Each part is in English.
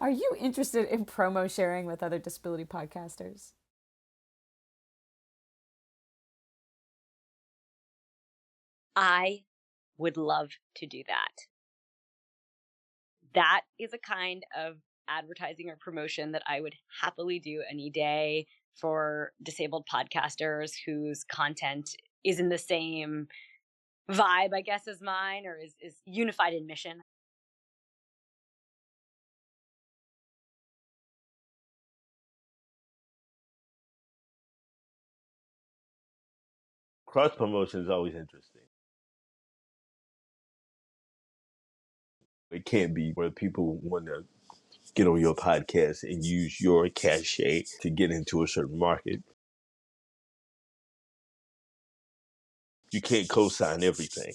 Are you interested in promo sharing with other disability podcasters? I would love to do that. That is a kind of advertising or promotion that I would happily do any day for disabled podcasters whose content is in the same vibe, I guess, as mine, or is unified in mission. Cross promotion is always interesting. It can't be where people want to get on your podcast and use your cachet to get into a certain market. You can't co-sign everything.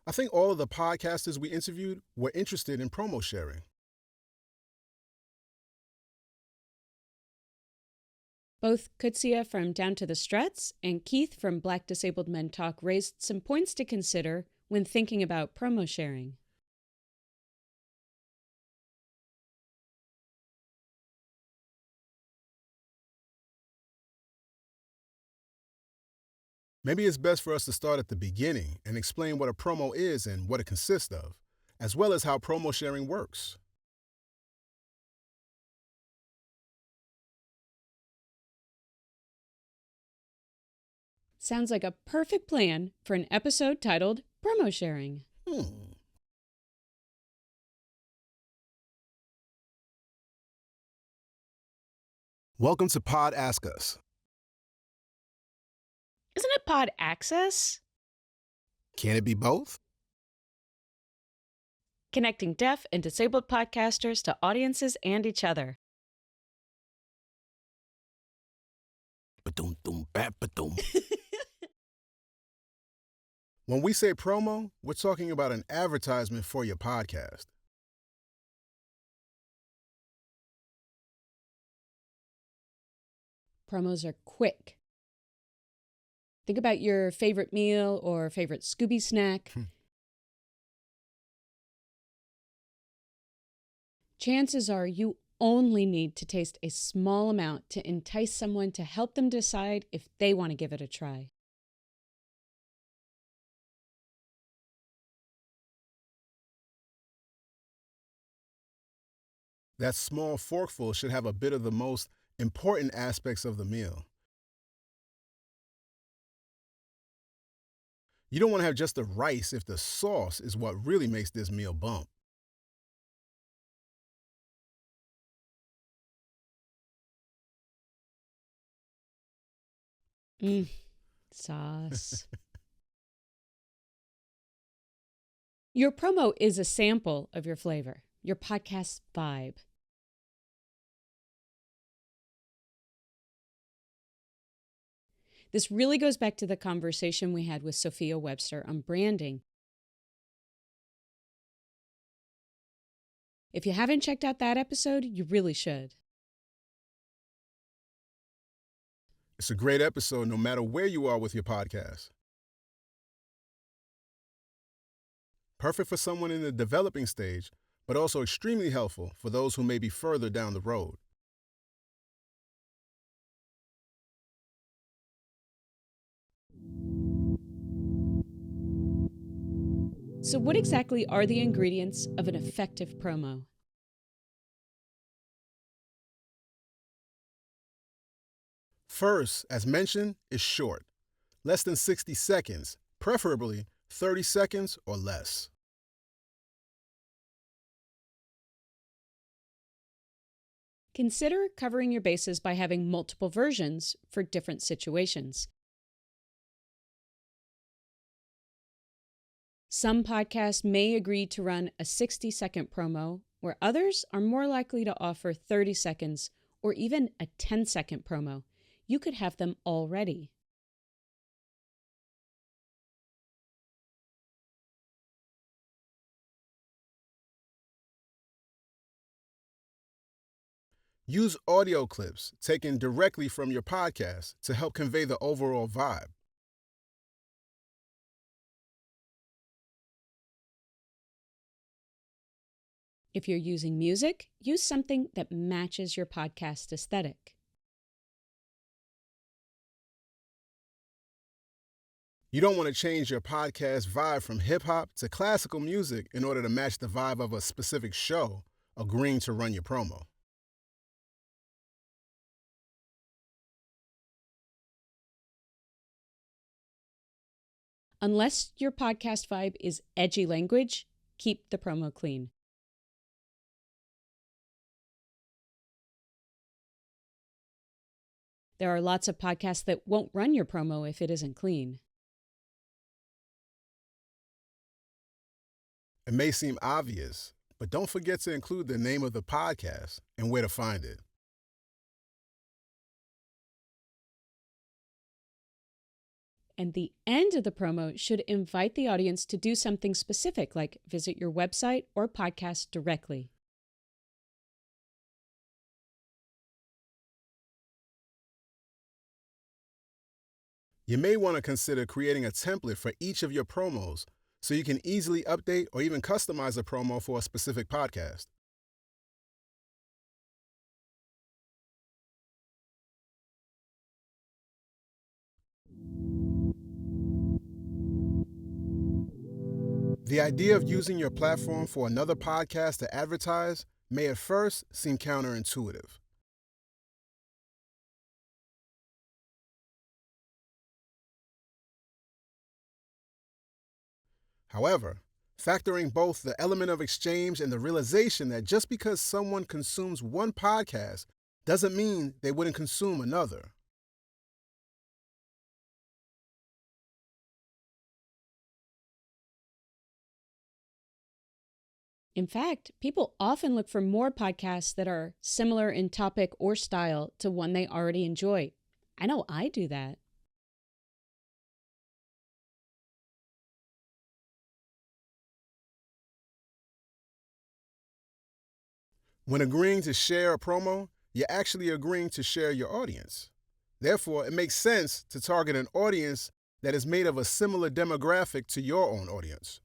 I think all of the podcasters we interviewed were interested in promo sharing. Both Kutsia from Down to the Struts and Keith from Black Disabled Men Talk raised some points to consider when thinking about promo sharing. Maybe it's best for us to start at the beginning and explain what a promo is and what it consists of, as well as how promo sharing works. Sounds like a perfect plan for an episode titled Promo Sharing. Welcome to Pod Ask Us. Isn't it Pod Access? Can it be both? Connecting deaf and disabled podcasters to audiences and each other. When we say promo, we're talking about an advertisement for your podcast. Promos are quick. Think about your favorite meal or favorite Scooby snack. Chances are you only need to taste a small amount to entice someone to help them decide if they want to give it a try. That small forkful should have a bit of the most important aspects of the meal. You don't want to have just the rice if the sauce is what really makes this meal bump. Sauce. Your promo is a sample of your flavor, your podcast vibe. This really goes back to the conversation we had with Sophia Webster on branding. If you haven't checked out that episode, you really should. It's a great episode no matter where you are with your podcast. Perfect for someone in the developing stage, but also extremely helpful for those who may be further down the road. So what exactly are the ingredients of an effective promo? First, as mentioned, is short. Less than 60 seconds, preferably 30 seconds or less. Consider covering your bases by having multiple versions for different situations. Some podcasts may agree to run a 60-second promo, where others are more likely to offer 30 seconds or even a 10-second promo. You could have them all ready. Use audio clips taken directly from your podcast to help convey the overall vibe. If you're using music, use something that matches your podcast aesthetic. You don't want to change your podcast vibe from hip-hop to classical music in order to match the vibe of a specific show agreeing to run your promo. Unless your podcast vibe is edgy language, keep the promo clean. There are lots of podcasts that won't run your promo if it isn't clean. It may seem obvious, but don't forget to include the name of the podcast and where to find it. And the end of the promo should invite the audience to do something specific, like visit your website or podcast directly. You may want to consider creating a template for each of your promos so you can easily update or even customize a promo for a specific podcast. The idea of using your platform for another podcast to advertise may at first seem counterintuitive. However, factoring both the element of exchange and the realization that just because someone consumes one podcast doesn't mean they wouldn't consume another. In fact, people often look for more podcasts that are similar in topic or style to one they already enjoy. I know I do that. When agreeing to share a promo, you're actually agreeing to share your audience. Therefore, it makes sense to target an audience that is made of a similar demographic to your own audience.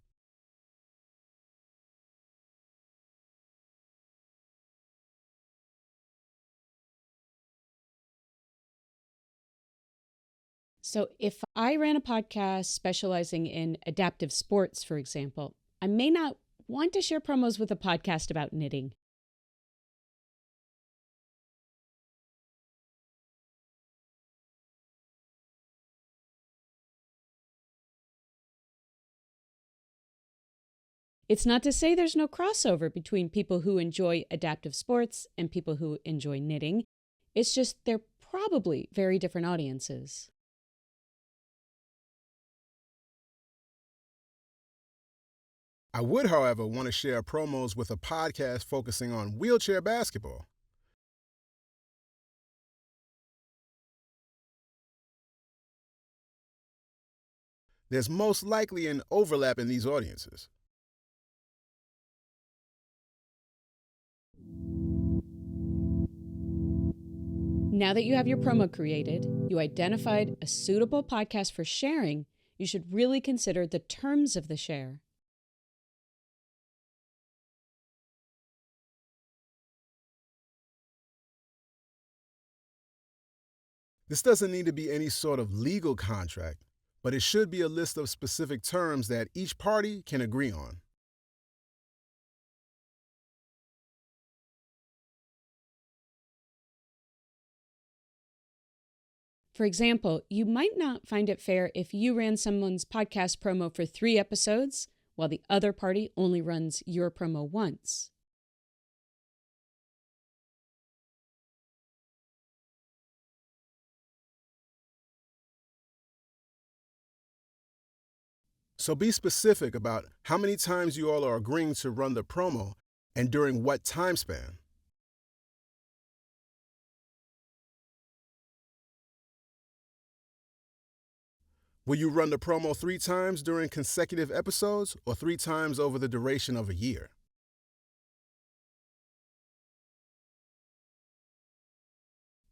So if I ran a podcast specializing in adaptive sports, for example, I may not want to share promos with a podcast about knitting. It's not to say there's no crossover between people who enjoy adaptive sports and people who enjoy knitting. It's just they're probably very different audiences. I would, however, want to share promos with a podcast focusing on wheelchair basketball. There's most likely an overlap in these audiences. Now that you have your promo created, you identified a suitable podcast for sharing, you should really consider the terms of the share. This doesn't need to be any sort of legal contract, but it should be a list of specific terms that each party can agree on. For example, you might not find it fair if you ran someone's podcast promo for 3 episodes, while the other party only runs your promo once. So be specific about how many times you all are agreeing to run the promo and during what time span. Will you run the promo 3 times during consecutive episodes or 3 times over the duration of a year?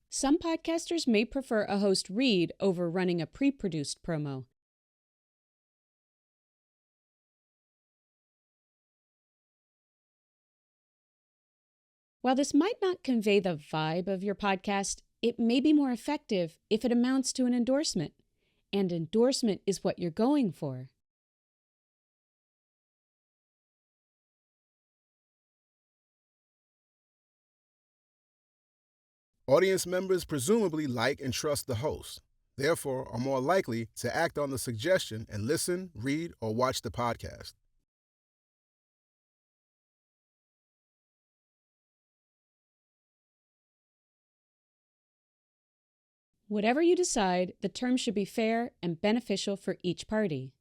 Some podcasters may prefer a host read over running a pre-produced promo. While this might not convey the vibe of your podcast, it may be more effective if it amounts to an endorsement. And endorsement is what you're going for. Audience members presumably like and trust the host, therefore are more likely to act on the suggestion and listen, read, or watch the podcast. Whatever you decide, the terms should be fair and beneficial for each party.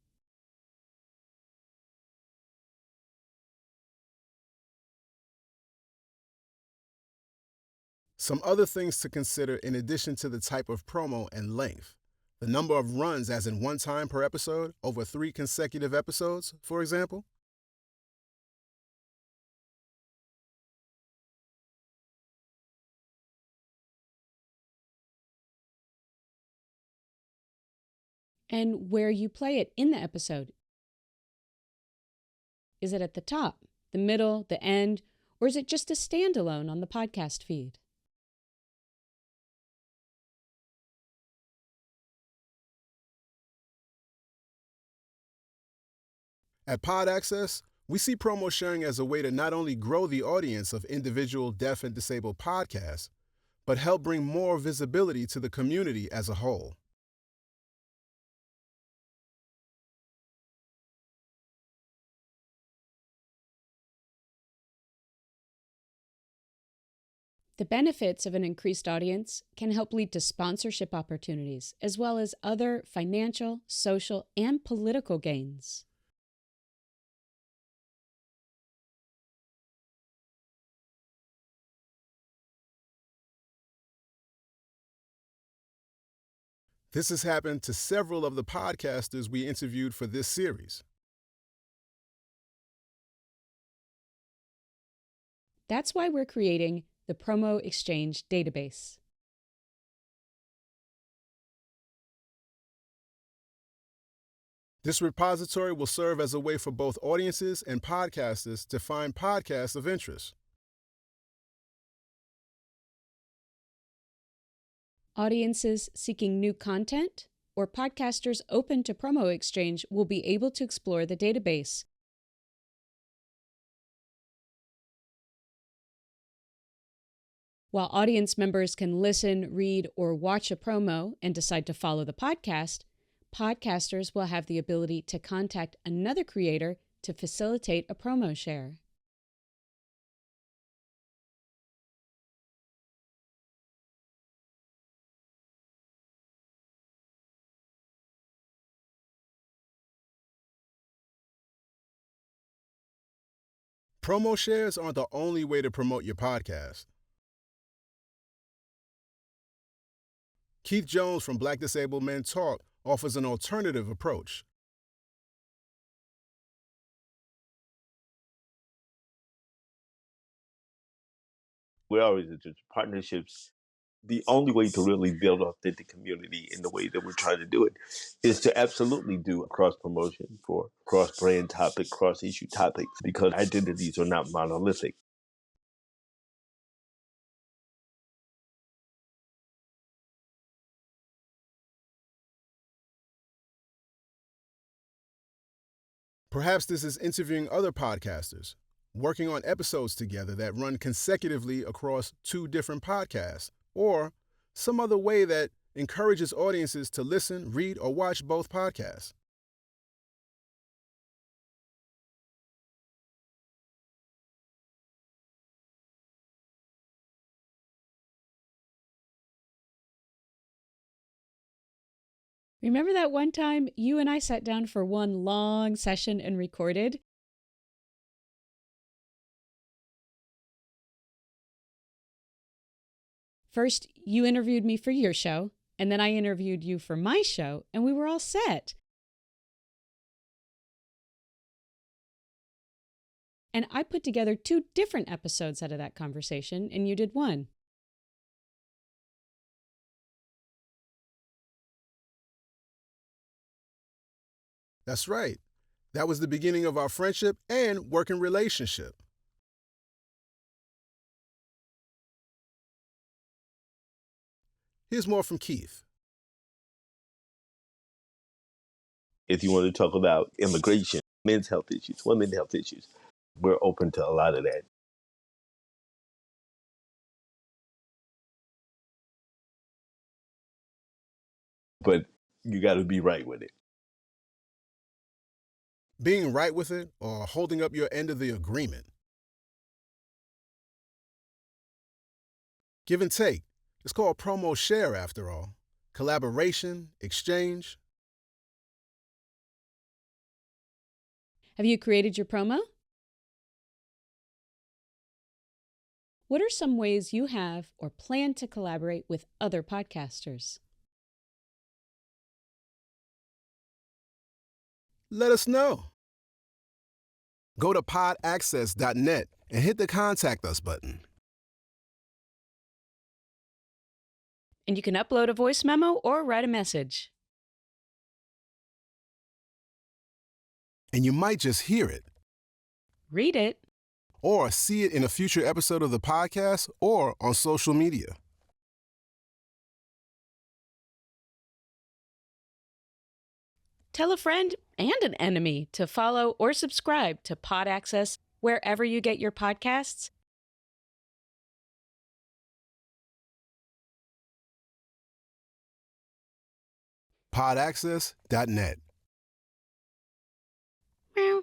Some other things to consider in addition to the type of promo and length. The number of runs, as in one time per episode, over 3 consecutive episodes, for example. And where you play it in the episode. Is it at the top, the middle, the end, or is it just a standalone on the podcast feed? At Pod Access, we see promo sharing as a way to not only grow the audience of individual deaf and disabled podcasts, but help bring more visibility to the community as a whole. The benefits of an increased audience can help lead to sponsorship opportunities, as well as other financial, social, and political gains. This has happened to several of the podcasters we interviewed for this series. That's why we're creating the Promo Exchange database. This repository will serve as a way for both audiences and podcasters to find podcasts of interest. Audiences seeking new content or podcasters open to Promo Exchange will be able to explore the database. While audience members can listen, read, or watch a promo and decide to follow the podcast, podcasters will have the ability to contact another creator to facilitate a promo share. Promo shares aren't the only way to promote your podcast. Keith Jones from Black Disabled Men Talk offers an alternative approach. We're always into partnerships. The only way to really build authentic community in the way that we're trying to do it is to absolutely do cross promotion for cross brand topic, cross issue topics, because identities are not monolithic. Perhaps this is interviewing other podcasters, working on episodes together that run consecutively across 2 different podcasts, or some other way that encourages audiences to listen, read, or watch both podcasts. Remember that one time you and I sat down for one long session and recorded? First, you interviewed me for your show, and then I interviewed you for my show, and we were all set. And I put together 2 different episodes out of that conversation, and you did one. That's right. That was the beginning of our friendship and working relationship. Here's more from Keith. If you want to talk about immigration, men's health issues, women's health issues, we're open to a lot of that. But you got to be right with it. Being right with it or holding up your end of the agreement. Give and take. It's called promo share after all. Collaboration, exchange. Have you created your promo? What are some ways you have or plan to collaborate with other podcasters? Let us know. Go to podaccess.net and hit the Contact Us button. And you can upload a voice memo or write a message. And you might just hear it, Read it. or see it in a future episode of the podcast or on social media. Tell a friend and an enemy to follow or subscribe to Pod Access wherever you get your podcasts. Podaccess.net. Meow.